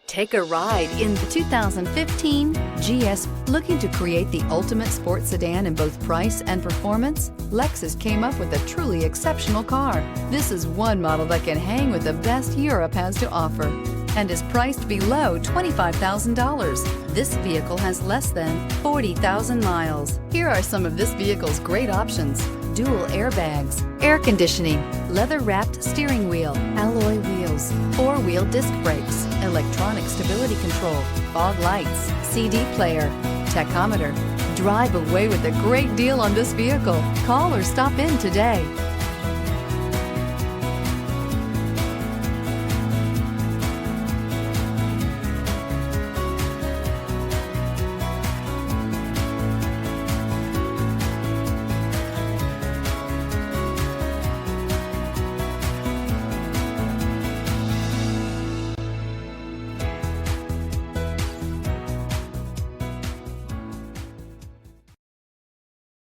Take a ride in the 2015 GS. Looking to create the ultimate sports sedan in both price and performance? Lexus came up with a truly exceptional car. This is one model that can hang with the best Europe has to offer and is priced below $25,000. This vehicle has less than 40,000 miles. Here are some of this vehicle's great options: dual airbags, air conditioning, leather-wrapped steering wheel, alloy wheels, four-wheel disc brakes, electronic stability control, fog lights, CD player, tachometer. Drive away with a great deal on this vehicle. Call or stop in today.